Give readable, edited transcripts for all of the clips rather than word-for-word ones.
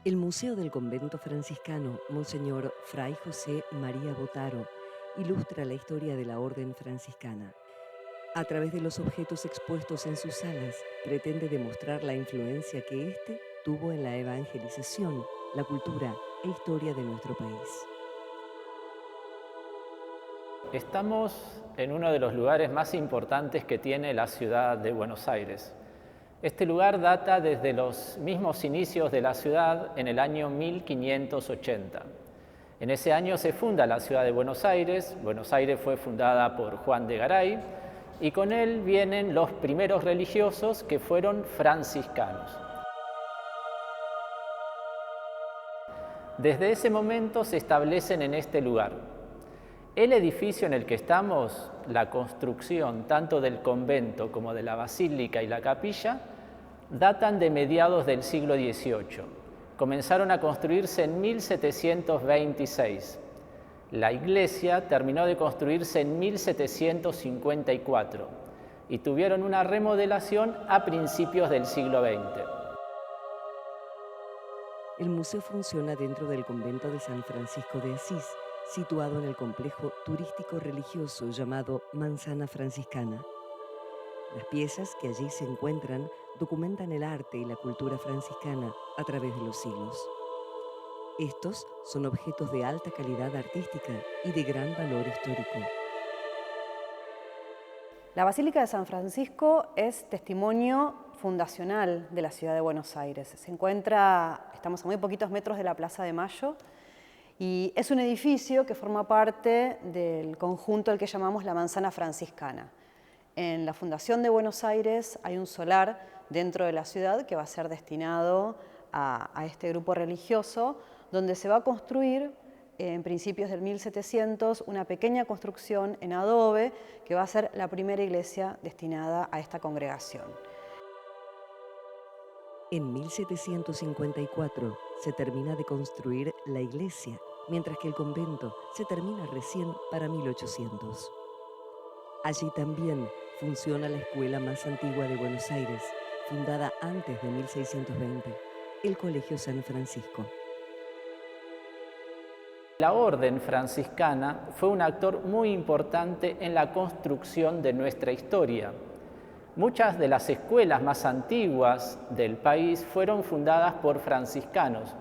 El Museo del Convento Franciscano Monseñor Fray José María Botaro ilustra la historia de la Orden Franciscana. A través de los objetos expuestos en sus salas, pretende demostrar la influencia que éste tuvo en la evangelización, la cultura e historia de nuestro país. Estamos en uno de los lugares más importantes que tiene la ciudad de Buenos Aires. Este lugar data desde los mismos inicios de la ciudad en el año 1580. En ese año se funda la ciudad de Buenos Aires. Buenos Aires fue fundada por Juan de Garay y con él vienen los primeros religiosos que fueron franciscanos. Desde ese momento se establecen en este lugar. El edificio en el que estamos, la construcción tanto del convento como de la basílica y la capilla, datan de mediados del siglo XVIII. Comenzaron a construirse en 1726. La iglesia terminó de construirse en 1754 y tuvieron una remodelación a principios del siglo XX. El museo funciona dentro del convento de San Francisco de Asís, situado en el complejo turístico religioso llamado Manzana Franciscana. Las piezas que allí se encuentran documentan el arte y la cultura franciscana a través de los siglos. Estos son objetos de alta calidad artística y de gran valor histórico. La Basílica de San Francisco es testimonio fundacional de la ciudad de Buenos Aires. Estamos a muy poquitos metros de la Plaza de Mayo, y es un edificio que forma parte del conjunto al que llamamos la Manzana Franciscana. En la Fundación de Buenos Aires hay un solar dentro de la ciudad que va a ser destinado a este grupo religioso, donde se va a construir en principios del 1700 una pequeña construcción en adobe que va a ser la primera iglesia destinada a esta congregación. En 1754 se termina de construir la iglesia, mientras que el convento se termina recién para 1800. Allí también funciona la escuela más antigua de Buenos Aires, fundada antes de 1620, el Colegio San Francisco. La orden franciscana fue un actor muy importante en la construcción de nuestra historia. Muchas de las escuelas más antiguas del país fueron fundadas por franciscanos.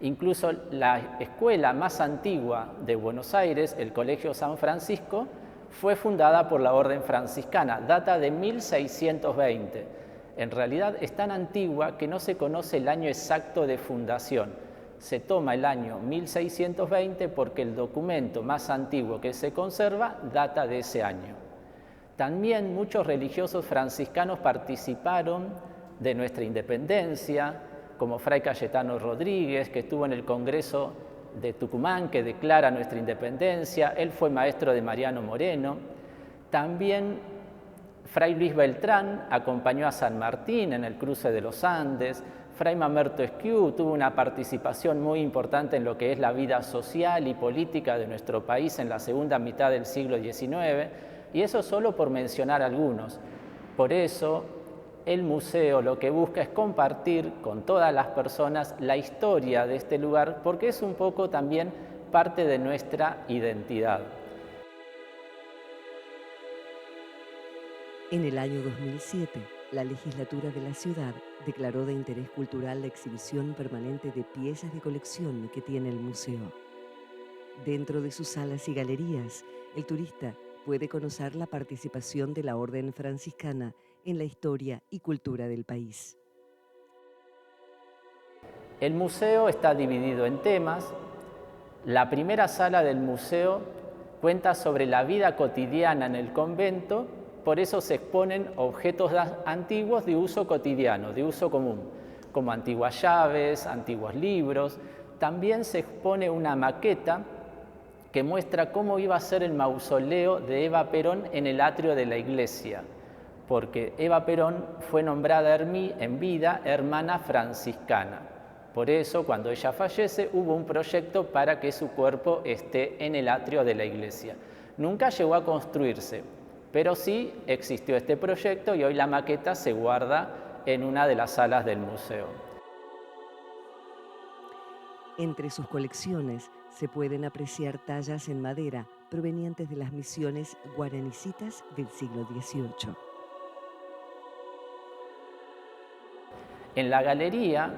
Incluso la escuela más antigua de Buenos Aires, el Colegio San Francisco, fue fundada por la orden franciscana, data de 1620. En realidad es tan antigua que no se conoce el año exacto de fundación. Se toma el año 1620 porque el documento más antiguo que se conserva data de ese año. También muchos religiosos franciscanos participaron de nuestra independencia, como Fray Cayetano Rodríguez, que estuvo en el Congreso de Tucumán, que declara nuestra independencia. Él fue maestro de Mariano Moreno. También Fray Luis Beltrán acompañó a San Martín en el cruce de los Andes. Fray Mamerto Esquiú tuvo una participación muy importante en lo que es la vida social y política de nuestro país en la segunda mitad del siglo XIX, y eso solo por mencionar algunos. Por eso, el museo lo que busca es compartir con todas las personas la historia de este lugar, porque es un poco también parte de nuestra identidad. En el año 2007, la legislatura de la ciudad declaró de interés cultural la exhibición permanente de piezas de colección que tiene el museo. Dentro de sus salas y galerías, el turista puede conocer la participación de la Orden Franciscana en la historia y cultura del país. El museo está dividido en temas. La primera sala del museo cuenta sobre la vida cotidiana en el convento, por eso se exponen objetos antiguos de uso cotidiano, de uso común, como antiguas llaves, antiguos libros. También se expone una maqueta que muestra cómo iba a ser el mausoleo de Eva Perón en el atrio de la iglesia, porque Eva Perón fue nombrada en vida hermana franciscana. Por eso, cuando ella fallece, hubo un proyecto para que su cuerpo esté en el atrio de la iglesia. Nunca llegó a construirse, pero sí existió este proyecto y hoy la maqueta se guarda en una de las salas del museo. Entre sus colecciones se pueden apreciar tallas en madera provenientes de las misiones guaranicitas del siglo XVIII. En la galería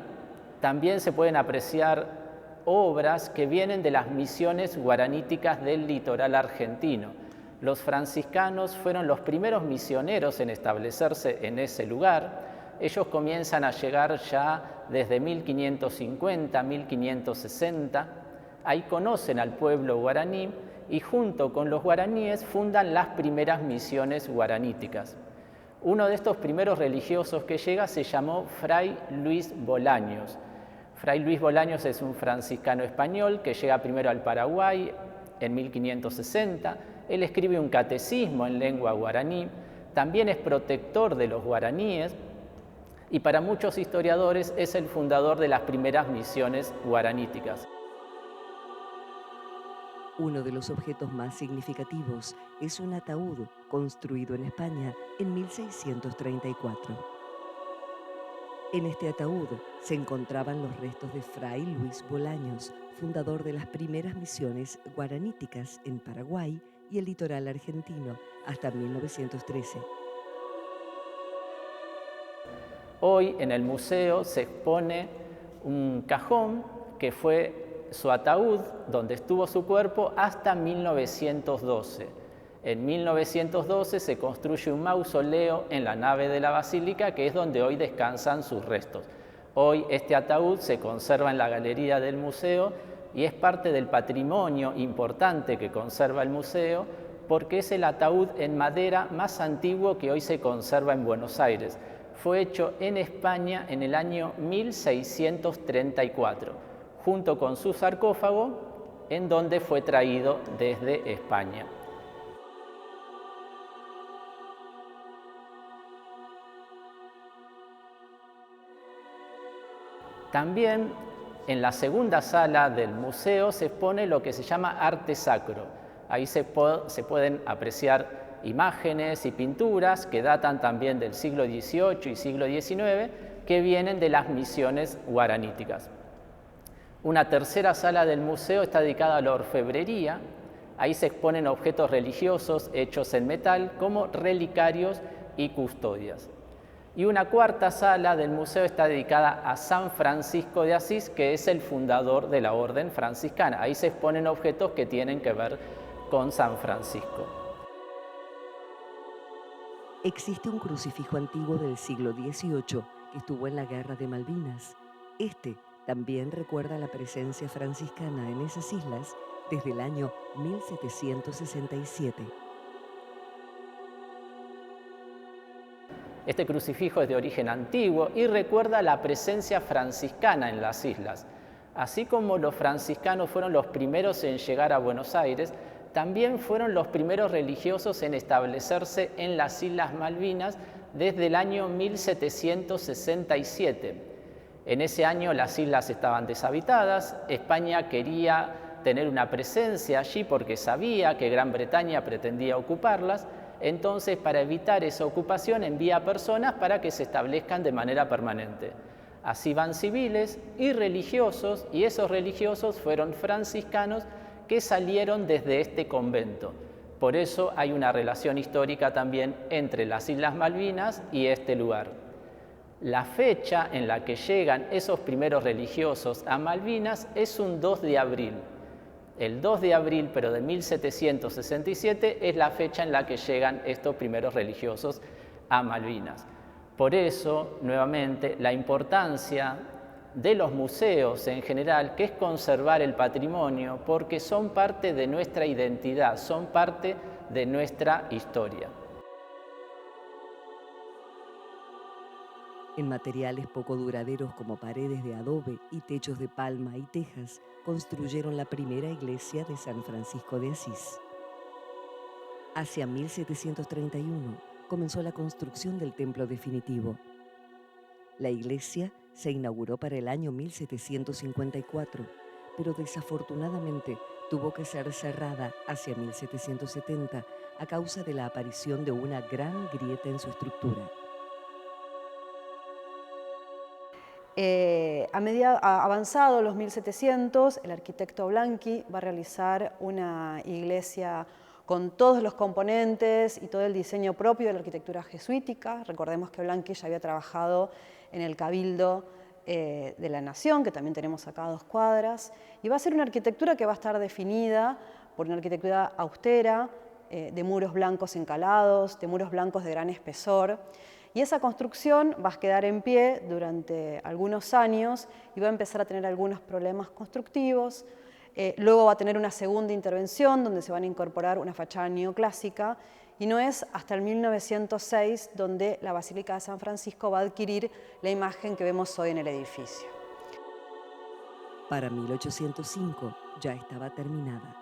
también se pueden apreciar obras que vienen de las misiones guaraníticas del litoral argentino. Los franciscanos fueron los primeros misioneros en establecerse en ese lugar. Ellos comienzan a llegar ya desde 1550, 1560. Ahí conocen al pueblo guaraní y junto con los guaraníes fundan las primeras misiones guaraníticas. Uno de estos primeros religiosos que llega se llamó Fray Luis Bolaños. Fray Luis Bolaños es un franciscano español que llega primero al Paraguay en 1560. Él escribe un catecismo en lengua guaraní, también es protector de los guaraníes y para muchos historiadores es el fundador de las primeras misiones guaraníticas. Uno de los objetos más significativos es un ataúd construido en España en 1634. En este ataúd se encontraban los restos de Fray Luis Bolaños, fundador de las primeras misiones guaraníticas en Paraguay y el litoral argentino hasta 1913. Hoy en el museo se expone un cajón que fue su ataúd, donde estuvo su cuerpo hasta 1912. En 1912 se construye un mausoleo en la nave de la basílica, que es donde hoy descansan sus restos. Hoy este ataúd se conserva en la galería del museo y es parte del patrimonio importante que conserva el museo, porque es el ataúd en madera más antiguo que hoy se conserva en Buenos Aires. Fue hecho en España en el año 1634. Junto con su sarcófago, en donde fue traído desde España. También en la segunda sala del museo se expone lo que se llama arte sacro. Ahí se pueden apreciar imágenes y pinturas que datan también del siglo XVIII y siglo XIX, que vienen de las misiones guaraníticas. Una tercera sala del museo está dedicada a la orfebrería. Ahí se exponen objetos religiosos hechos en metal como relicarios y custodias. Y una cuarta sala del museo está dedicada a San Francisco de Asís, que es el fundador de la orden franciscana. Ahí se exponen objetos que tienen que ver con San Francisco. Existe un crucifijo antiguo del siglo XVIII que estuvo en la Guerra de Malvinas. Este también recuerda la presencia franciscana en esas islas desde el año 1767. Este crucifijo es de origen antiguo y recuerda la presencia franciscana en las islas. Así como los franciscanos fueron los primeros en llegar a Buenos Aires, también fueron los primeros religiosos en establecerse en las Islas Malvinas desde el año 1767. En ese año las islas estaban deshabitadas, España quería tener una presencia allí porque sabía que Gran Bretaña pretendía ocuparlas, entonces para evitar esa ocupación envía personas para que se establezcan de manera permanente. Así van civiles y religiosos, y esos religiosos fueron franciscanos que salieron desde este convento. Por eso hay una relación histórica también entre las Islas Malvinas y este lugar. La fecha en la que llegan esos primeros religiosos a Malvinas es un 2 de abril. El 2 de abril, pero de 1767, es la fecha en la que llegan estos primeros religiosos a Malvinas. Por eso, nuevamente, la importancia de los museos en general, que es conservar el patrimonio, porque son parte de nuestra identidad, son parte de nuestra historia. En materiales poco duraderos como paredes de adobe y techos de palma y tejas, construyeron la primera iglesia de San Francisco de Asís. Hacia 1731 comenzó la construcción del templo definitivo. La iglesia se inauguró para el año 1754, pero desafortunadamente tuvo que ser cerrada hacia 1770 a causa de la aparición de una gran grieta en su estructura. Avanzado los 1700, el arquitecto Blanqui va a realizar una iglesia con todos los componentes y todo el diseño propio de la arquitectura jesuítica. Recordemos que Blanqui ya había trabajado en el Cabildo de la Nación, que también tenemos acá a 2 cuadras, y va a ser una arquitectura que va a estar definida por una arquitectura austera, de muros blancos encalados, de muros blancos de gran espesor. Y esa construcción va a quedar en pie durante algunos años y va a empezar a tener algunos problemas constructivos. Luego va a tener una segunda intervención donde se van a incorporar una fachada neoclásica y no es hasta el 1906 donde la Basílica de San Francisco va a adquirir la imagen que vemos hoy en el edificio. Para 1805 ya estaba terminada.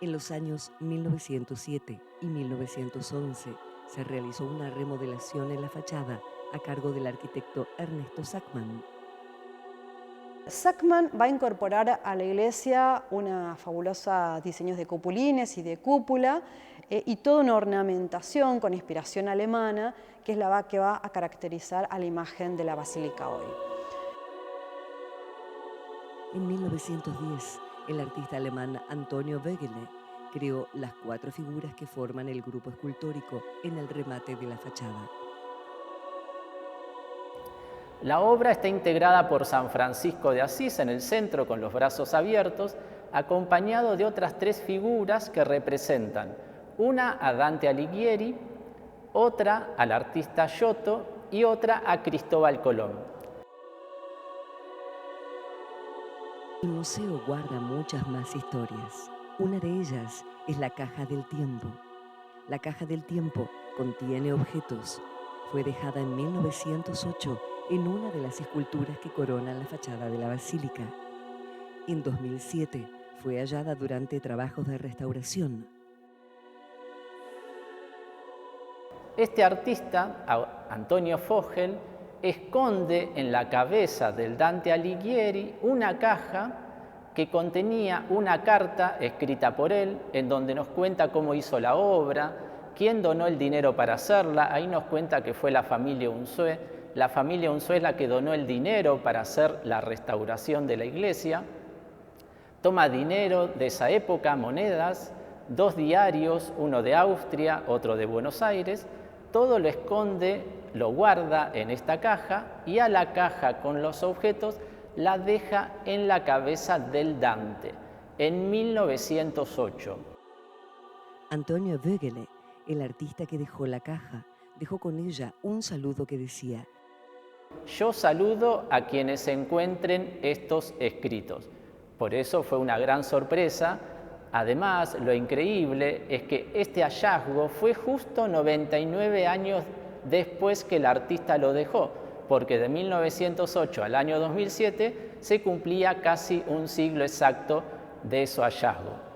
En los años 1907 y 1911 se realizó una remodelación en la fachada a cargo del arquitecto Ernesto Sachmann. Sachmann va a incorporar a la iglesia una fabulosa diseños de cupulines y de cúpula y toda una ornamentación con inspiración alemana que es la que va a caracterizar a la imagen de la basílica hoy. En 1910, el artista alemán Antonio Wegener creó las 4 figuras que forman el grupo escultórico en el remate de la fachada. La obra está integrada por San Francisco de Asís en el centro con los brazos abiertos, acompañado de otras 3 figuras que representan una a Dante Alighieri, otra al artista Giotto y otra a Cristóbal Colón. El museo guarda muchas más historias. Una de ellas es la Caja del Tiempo. La Caja del Tiempo contiene objetos. Fue dejada en 1908 en una de las esculturas que coronan la fachada de la basílica. En 2007 fue hallada durante trabajos de restauración. Este artista, Antonio Vogel, esconde en la cabeza del Dante Alighieri una caja que contenía una carta escrita por él, en donde nos cuenta cómo hizo la obra, quién donó el dinero para hacerla. Ahí nos cuenta que fue la familia Unzué. La familia Unzué es la que donó el dinero para hacer la restauración de la iglesia. Toma dinero de esa época, monedas, 2 diarios, uno de Austria, otro de Buenos Aires. Todo lo esconde, lo guarda en esta caja y a la caja con los objetos la deja en la cabeza del Dante en 1908. Antonio Wegener, el artista que dejó la caja, dejó con ella un saludo que decía: yo saludo a quienes encuentren estos escritos. Por eso fue una gran sorpresa. Además, lo increíble es que este hallazgo fue justo 99 años después que el artista lo dejó, porque de 1908 al año 2007 se cumplía casi un siglo exacto de su hallazgo.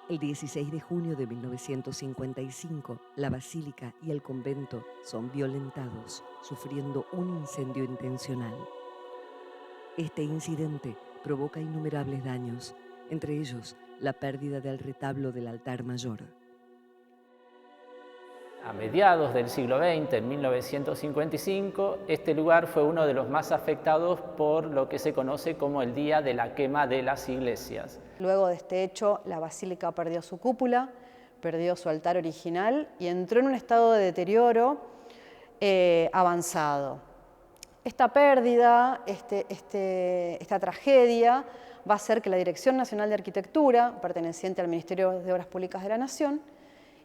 El 16 de junio de 1955, la basílica y el convento son violentados, sufriendo un incendio intencional. Este incidente provoca innumerables daños, entre ellos la pérdida del retablo del altar mayor. A mediados del siglo XX, en 1955, este lugar fue uno de los más afectados por lo que se conoce como el Día de la Quema de las Iglesias. Luego de este hecho, la basílica perdió su cúpula, perdió su altar original y entró en un estado de deterioro avanzado. Esta pérdida, esta tragedia, va a hacer que la Dirección Nacional de Arquitectura, perteneciente al Ministerio de Obras Públicas de la Nación,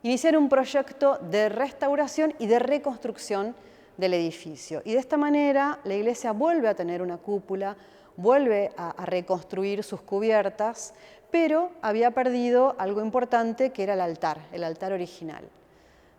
iniciara un proyecto de restauración y de reconstrucción del edificio. Y de esta manera la iglesia vuelve a tener una cúpula, vuelve a reconstruir sus cubiertas, pero había perdido algo importante que era el altar original.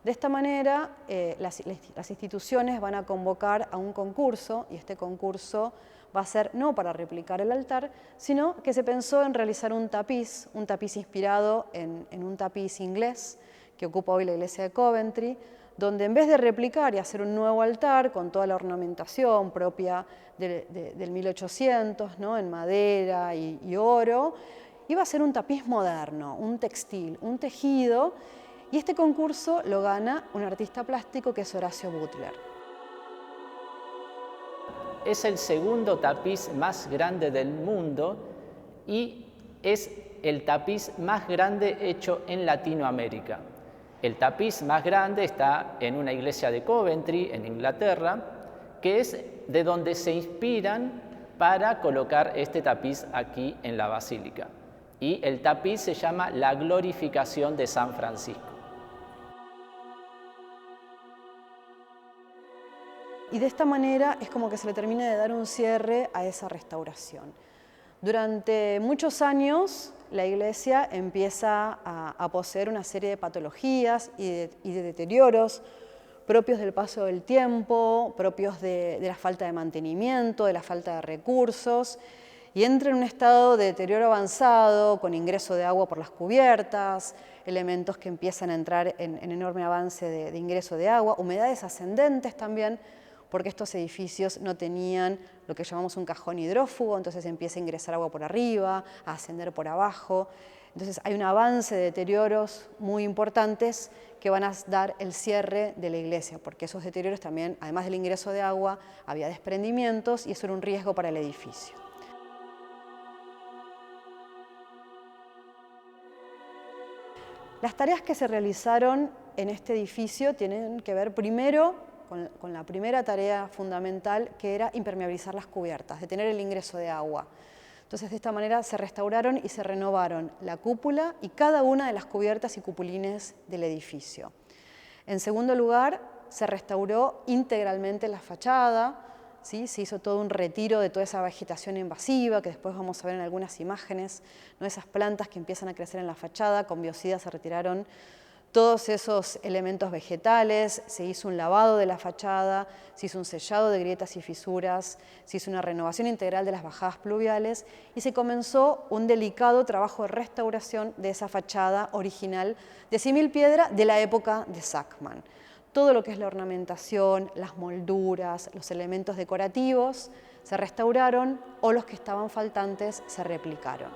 De esta manera, las instituciones van a convocar a un concurso, y este concurso va a ser no para replicar el altar, sino que se pensó en realizar un tapiz inspirado en un tapiz inglés que ocupa hoy la iglesia de Coventry, donde en vez de replicar y hacer un nuevo altar con toda la ornamentación propia del 1800, ¿no? En madera y oro, iba a ser un tapiz moderno, un textil, un tejido, Y este concurso lo gana un artista plástico que es Horacio Butler. Es el segundo tapiz más grande del mundo y es el tapiz más grande hecho en Latinoamérica. El tapiz más grande está en una iglesia de Coventry, en Inglaterra, que es de donde se inspiran para colocar este tapiz aquí en la basílica. Y el tapiz se llama La Glorificación de San Francisco. Y de esta manera es como que se le termina de dar un cierre a esa restauración. Durante muchos años la iglesia empieza a poseer una serie de patologías y de deterioros propios del paso del tiempo, propios de la falta de mantenimiento, de la falta de recursos, y entra en un estado de deterioro avanzado, con ingreso de agua por las cubiertas, elementos que empiezan a entrar en enorme avance de ingreso de agua, humedades ascendentes también, porque estos edificios no tenían lo que llamamos un cajón hidrófugo, entonces empieza a ingresar agua por arriba, a ascender por abajo. Entonces hay un avance de deterioros muy importantes que van a dar el cierre de la iglesia, porque esos deterioros también, además del ingreso de agua, había desprendimientos y eso era un riesgo para el edificio. Las tareas que se realizaron en este edificio tienen que ver primero con la primera tarea fundamental, que era impermeabilizar las cubiertas, detener el ingreso de agua. Entonces, de esta manera se restauraron y se renovaron la cúpula y cada una de las cubiertas y cupulines del edificio. En segundo lugar, se restauró integralmente la fachada, ¿sí? Se hizo todo un retiro de toda esa vegetación invasiva, que después vamos a ver en algunas imágenes, ¿no? Esas plantas que empiezan a crecer en la fachada, con biocidas se retiraron todos esos elementos vegetales, se hizo un lavado de la fachada, se hizo un sellado de grietas y fisuras, se hizo una renovación integral de las bajadas pluviales y se comenzó un delicado trabajo de restauración de esa fachada original de símil piedra de la época de Sachmann. Todo lo que es la ornamentación, las molduras, los elementos decorativos se restauraron o los que estaban faltantes se replicaron.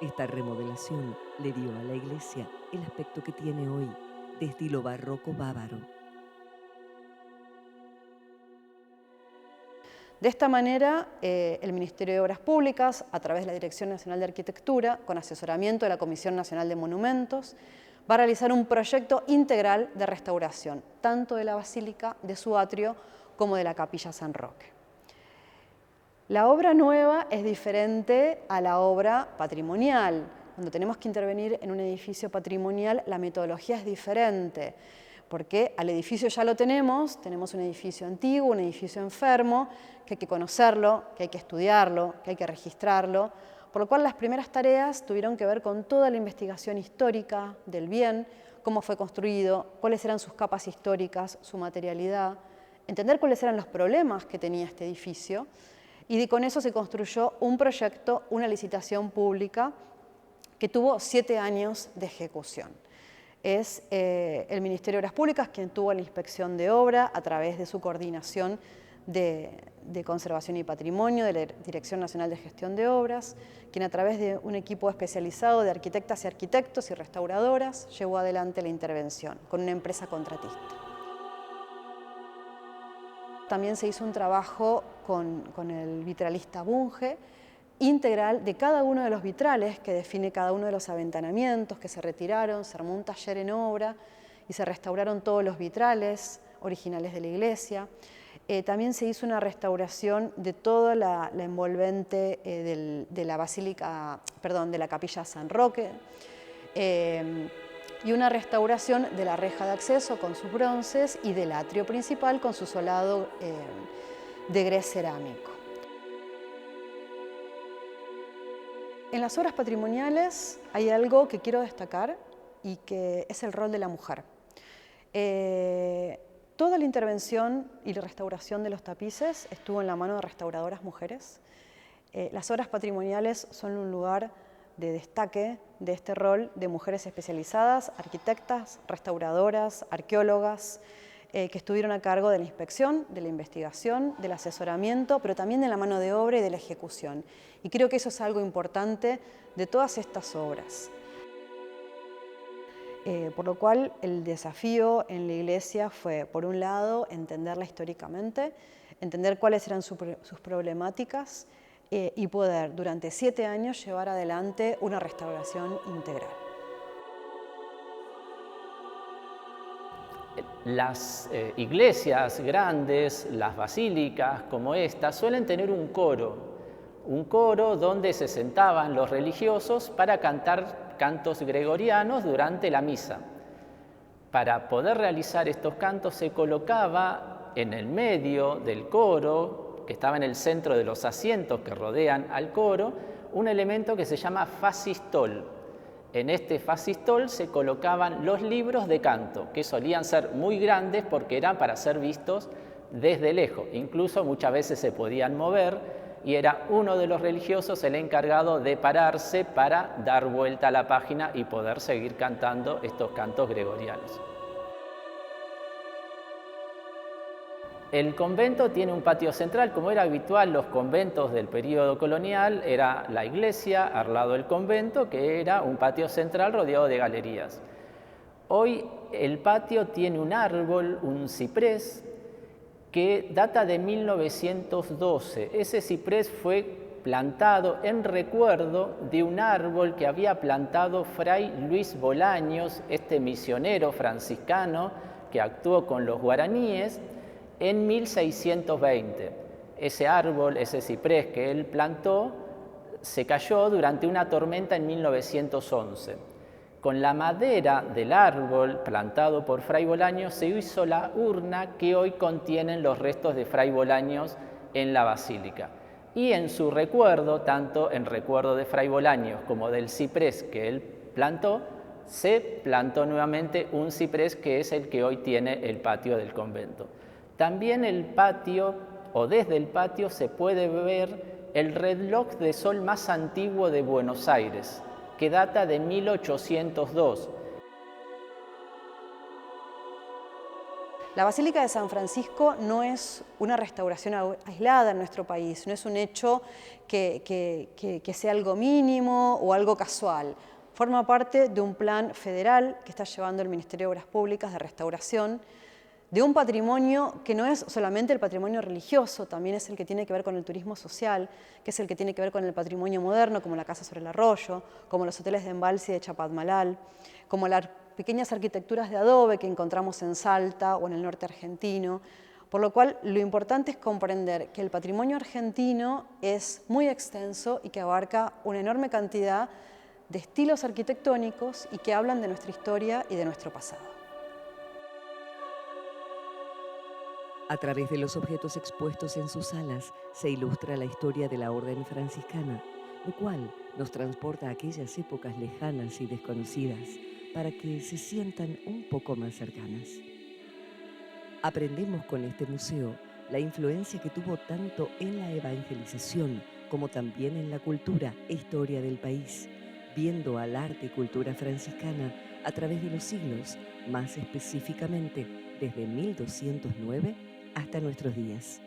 Esta remodelación le dio a la iglesia el aspecto que tiene hoy, de estilo barroco bávaro. De esta manera, el Ministerio de Obras Públicas, a través de la Dirección Nacional de Arquitectura, con asesoramiento de la Comisión Nacional de Monumentos, va a realizar un proyecto integral de restauración, tanto de la basílica, de su atrio, como de la capilla San Roque. La obra nueva es diferente a la obra patrimonial. Cuando tenemos que intervenir en un edificio patrimonial, la metodología es diferente, porque al edificio ya lo tenemos un edificio antiguo, un edificio enfermo, que hay que conocerlo, que hay que estudiarlo, que hay que registrarlo, por lo cual las primeras tareas tuvieron que ver con toda la investigación histórica del bien, cómo fue construido, cuáles eran sus capas históricas, su materialidad, entender cuáles eran los problemas que tenía este edificio, y con eso se construyó un proyecto, una licitación pública que tuvo 7 años de ejecución. Es el Ministerio de Obras Públicas quien tuvo la inspección de obra a través de su coordinación de Conservación y Patrimonio, de la Dirección Nacional de Gestión de Obras, quien a través de un equipo especializado de arquitectas y arquitectos y restauradoras llevó adelante la intervención con una empresa contratista. También se hizo un trabajo con el vitralista Bunge, integral de cada uno de los vitrales que define cada uno de los aventanamientos que se retiraron, se armó un taller en obra y se restauraron todos los vitrales originales de la iglesia. También se hizo una restauración de toda la envolvente de la basílica, perdón, de la capilla San Roque, y una restauración de la reja de acceso con sus bronces y del atrio principal con su solado de grés cerámico. En las obras patrimoniales hay algo que quiero destacar y que es el rol de la mujer. Toda la intervención y la restauración de los tapices estuvo en la mano de restauradoras mujeres. Las obras patrimoniales son un lugar de destaque de este rol de mujeres especializadas, arquitectas, restauradoras, arqueólogas, que estuvieron a cargo de la inspección, de la investigación, del asesoramiento, pero también de la mano de obra y de la ejecución. Y creo que eso es algo importante de todas estas obras. por lo cual el desafío en la iglesia fue, por un lado, entenderla históricamente, entender cuáles eran sus problemáticas y poder durante 7 años llevar adelante una restauración integral. Las iglesias grandes, las basílicas como esta, suelen tener un coro donde se sentaban los religiosos para cantar cantos gregorianos durante la misa. Para poder realizar estos cantos se colocaba en el medio del coro, que estaba en el centro de los asientos que rodean al coro, un elemento que se llama fasistol. En este fasistol se colocaban los libros de canto, que solían ser muy grandes porque eran para ser vistos desde lejos. Incluso muchas veces se podían mover y era uno de los religiosos el encargado de pararse para dar vuelta a la página y poder seguir cantando estos cantos gregorianos. El convento tiene un patio central, como era habitual los conventos del período colonial, era la iglesia al lado del convento, que era un patio central rodeado de galerías. Hoy el patio tiene un árbol, un ciprés, que data de 1912. Ese ciprés fue plantado en recuerdo de un árbol que había plantado Fray Luis Bolaños, este misionero franciscano que actuó con los guaraníes, en 1620. Ese árbol, ese ciprés que él plantó, se cayó durante una tormenta en 1911. Con la madera del árbol plantado por Fray Bolaños se hizo la urna que hoy contienen los restos de Fray Bolaños en la basílica. Y en su recuerdo, tanto en recuerdo de Fray Bolaños como del ciprés que él plantó, se plantó nuevamente un ciprés que es el que hoy tiene el patio del convento. También el patio, o desde el patio, se puede ver el reloj de sol más antiguo de Buenos Aires, que data de 1802. La Basílica de San Francisco no es una restauración aislada en nuestro país, no es un hecho que sea algo mínimo o algo casual. Forma parte de un plan federal que está llevando el Ministerio de Obras Públicas de restauración de un patrimonio que no es solamente el patrimonio religioso, también es el que tiene que ver con el turismo social, que es el que tiene que ver con el patrimonio moderno, como la Casa sobre el Arroyo, como los hoteles de Embalse de Chapadmalal, como las pequeñas arquitecturas de adobe que encontramos en Salta o en el norte argentino, por lo cual lo importante es comprender que el patrimonio argentino es muy extenso y que abarca una enorme cantidad de estilos arquitectónicos y que hablan de nuestra historia y de nuestro pasado. A través de los objetos expuestos en sus salas se ilustra la historia de la orden franciscana, lo cual nos transporta a aquellas épocas lejanas y desconocidas para que se sientan un poco más cercanas. Aprendemos con este museo la influencia que tuvo tanto en la evangelización como también en la cultura e historia del país, viendo al arte y cultura franciscana a través de los siglos, más específicamente desde 1209 hasta nuestros días.